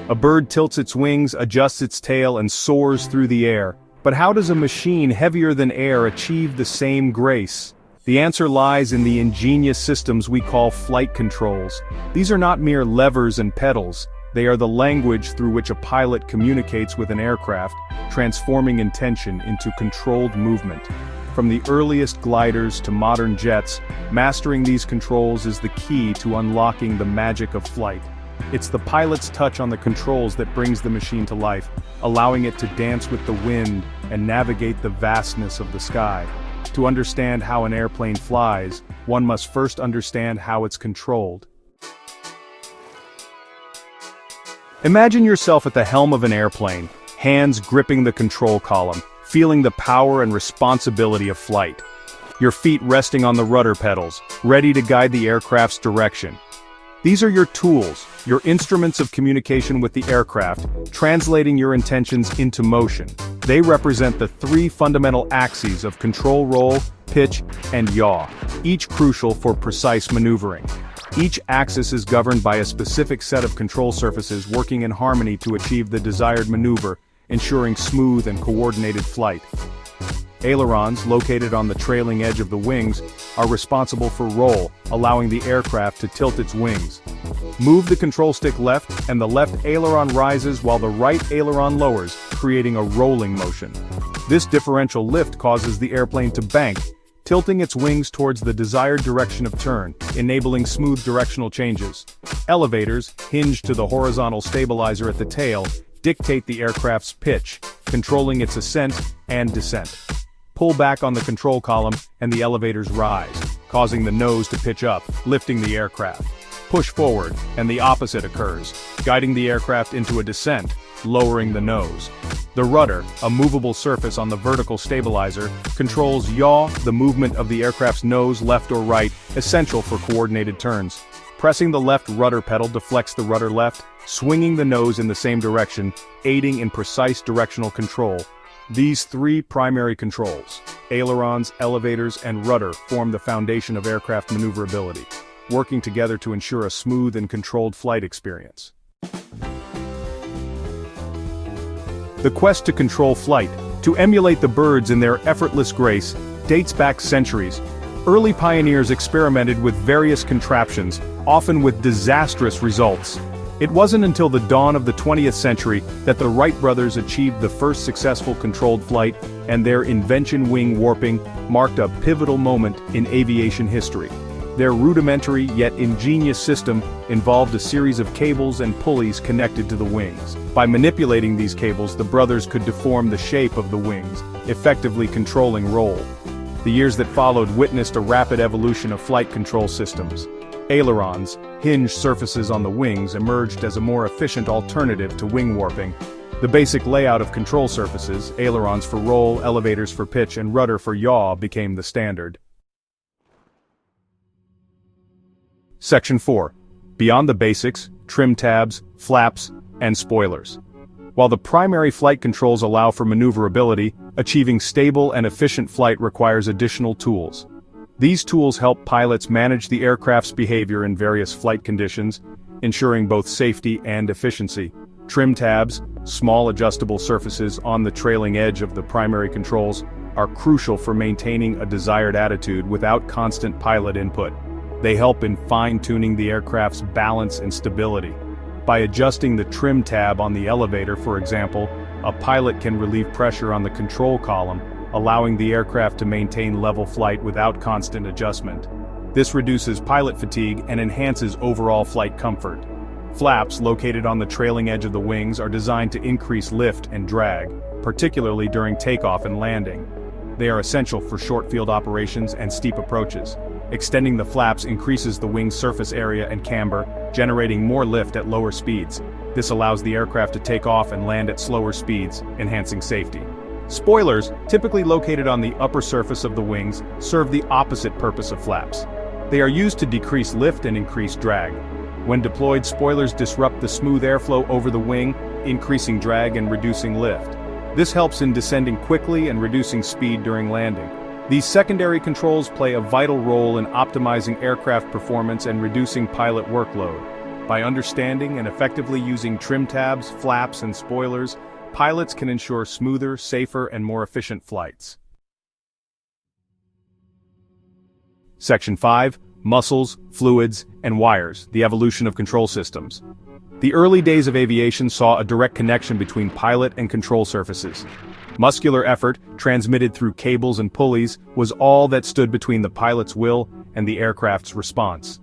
A bird tilts its wings, adjusts its tail, and soars through the air. But how does a machine heavier than air achieve the same grace? The answer lies in the ingenious systems we call flight controls. These are not mere levers and pedals. They are the language through which a pilot communicates with an aircraft, transforming intention into controlled movement. From the earliest gliders to modern jets, mastering these controls is the key to unlocking the magic of flight. It's the pilot's touch on the controls that brings the machine to life, allowing it to dance with the wind and navigate the vastness of the sky. To understand how an airplane flies, one must first understand how it's controlled. Imagine yourself at the helm of an airplane, hands gripping the control column, feeling the power and responsibility of flight. Your feet resting on the rudder pedals, ready to guide the aircraft's direction. These are your tools, your instruments of communication with the aircraft, translating your intentions into motion. They represent the three fundamental axes of control roll, pitch, and yaw, each crucial for precise maneuvering. Each axis is governed by a specific set of control surfaces working in harmony to achieve the desired maneuver, ensuring smooth and coordinated flight. Ailerons, located on the trailing edge of the wings, are responsible for roll, allowing the aircraft to tilt its wings. Move the control stick left, and the left aileron rises while the right aileron lowers, creating a rolling motion. This differential lift causes the airplane to bank, tilting its wings towards the desired direction of turn, enabling smooth directional changes. Elevators, hinged to the horizontal stabilizer at the tail, dictate the aircraft's pitch, controlling its ascent and descent. Pull back on the control column, and the elevators rise, causing the nose to pitch up, lifting the aircraft. Push forward, and the opposite occurs, guiding the aircraft into a descent, lowering the nose. The rudder, a movable surface on the vertical stabilizer, controls yaw, the movement of the aircraft's nose left or right, essential for coordinated turns. Pressing the left rudder pedal deflects the rudder left, swinging the nose in the same direction, aiding in precise directional control. These three primary controls, ailerons, elevators, and rudder, form the foundation of aircraft maneuverability, working together to ensure a smooth and controlled flight experience. The quest to control flight, to emulate the birds in their effortless grace, dates back centuries. Early pioneers experimented with various contraptions, often with disastrous results. It wasn't until the dawn of the 20th century that the Wright brothers achieved the first successful controlled flight, and their invention, wing warping, marked a pivotal moment in aviation history. Their rudimentary yet ingenious system involved a series of cables and pulleys connected to the wings. By manipulating these cables, the brothers could deform the shape of the wings, effectively controlling roll. The years that followed witnessed a rapid evolution of flight control systems. Ailerons, hinged surfaces on the wings, emerged as a more efficient alternative to wing warping. The basic layout of control surfaces, ailerons for roll, elevators for pitch, and rudder for yaw, became the standard. Section 4. Beyond the basics, trim tabs, flaps, and spoilers. While the primary flight controls allow for maneuverability, achieving stable and efficient flight requires additional tools. These tools help pilots manage the aircraft's behavior in various flight conditions, ensuring both safety and efficiency. Trim tabs, small adjustable surfaces on the trailing edge of the primary controls, are crucial for maintaining a desired attitude without constant pilot input. They help in fine-tuning the aircraft's balance and stability. By adjusting the trim tab on the elevator, for example, a pilot can relieve pressure on the control column, allowing the aircraft to maintain level flight without constant adjustment. This reduces pilot fatigue and enhances overall flight comfort. Flaps, located on the trailing edge of the wings, are designed to increase lift and drag, particularly during takeoff and landing. They are essential for short-field operations and steep approaches. Extending the flaps increases the wing's surface area and camber, generating more lift at lower speeds. This allows the aircraft to take off and land at slower speeds, enhancing safety. Spoilers, typically located on the upper surface of the wings, serve the opposite purpose of flaps. They are used to decrease lift and increase drag. When deployed, spoilers disrupt the smooth airflow over the wing, increasing drag and reducing lift. This helps in descending quickly and reducing speed during landing. These secondary controls play a vital role in optimizing aircraft performance and reducing pilot workload. By understanding and effectively using trim tabs, flaps, and spoilers, pilots can ensure smoother, safer, and more efficient flights. Section 5. Muscles, Fluids, and Wires, the Evolution of Control Systems. The early days of aviation saw a direct connection between pilot and control surfaces. Muscular effort, transmitted through cables and pulleys, was all that stood between the pilot's will and the aircraft's response.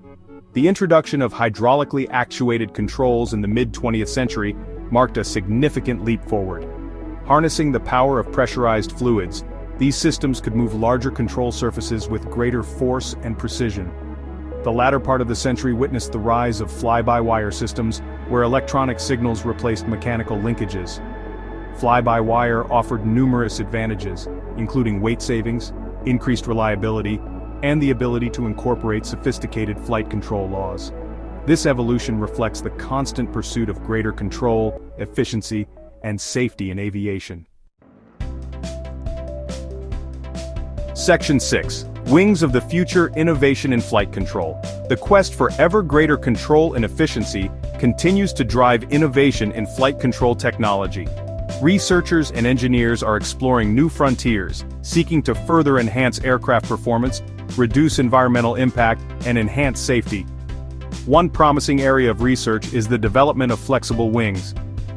The introduction of hydraulically actuated controls in the mid-20th century marked a significant leap forward. Harnessing the power of pressurized fluids, these systems could move larger control surfaces with greater force and precision. The latter part of the century witnessed the rise of fly-by-wire systems, where electronic signals replaced mechanical linkages. Fly-by-wire offered numerous advantages, including weight savings, increased reliability, and the ability to incorporate sophisticated flight control laws. This evolution reflects the constant pursuit of greater control, efficiency, and safety in aviation. Section 6. Wings of the Future: Innovation in Flight Control. The quest for ever greater control and efficiency continues to drive innovation in flight control technology. Researchers and engineers are exploring new frontiers, seeking to further enhance aircraft performance, reduce environmental impact, and enhance safety. One promising area of research is the development of flexible wings.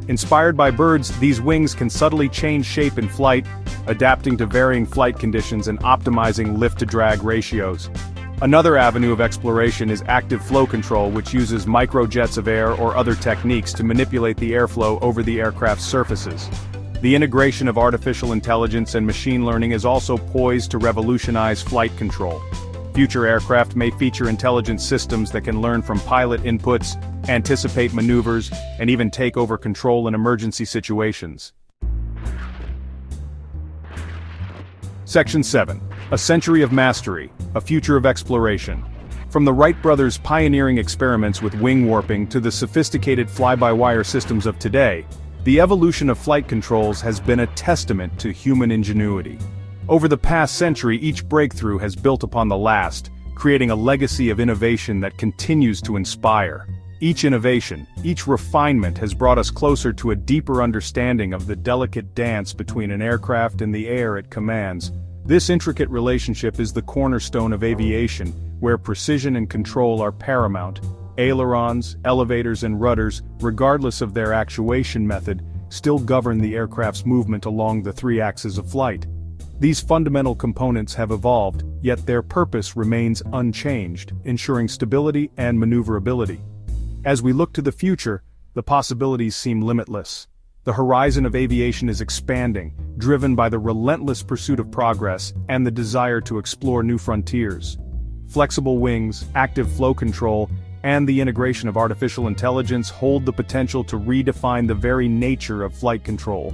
Inspired by birds, these wings can subtly change shape in flight, adapting to varying flight conditions and optimizing lift-to-drag ratios. Another avenue of exploration is active flow control, which uses microjets of air or other techniques to manipulate the airflow over the aircraft's surfaces. The integration of artificial intelligence and machine learning is also poised to revolutionize flight control. Future aircraft may feature intelligent systems that can learn from pilot inputs, anticipate maneuvers, and even take over control in emergency situations. Section 7. A Century of Mastery, a Future of Exploration. From the Wright brothers' pioneering experiments with wing warping to the sophisticated fly-by-wire systems of today, the evolution of flight controls has been a testament to human ingenuity. Over the past century, each breakthrough has built upon the last, creating a legacy of innovation that continues to inspire. Each innovation, each refinement has brought us closer to a deeper understanding of the delicate dance between an aircraft and the air it commands. This intricate relationship is the cornerstone of aviation, where precision and control are paramount. Ailerons, elevators, and rudders, regardless of their actuation method, still govern the aircraft's movement along the three axes of flight. These fundamental components have evolved, yet their purpose remains unchanged, ensuring stability and maneuverability. As we look to the future, the possibilities seem limitless. The horizon of aviation is expanding, driven by the relentless pursuit of progress and the desire to explore new frontiers. Flexible wings, active flow control, and the integration of artificial intelligence hold the potential to redefine the very nature of flight control.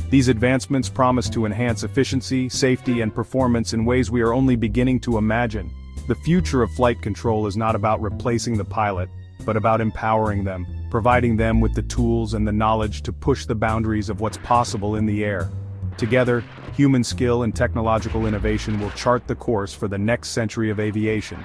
These advancements promise to enhance efficiency, safety, and performance in ways we are only beginning to imagine. The future of flight control is not about replacing the pilot, but about empowering them, providing them with the tools and the knowledge to push the boundaries of what's possible in the air. Together, human skill and technological innovation will chart the course for the next century of aviation.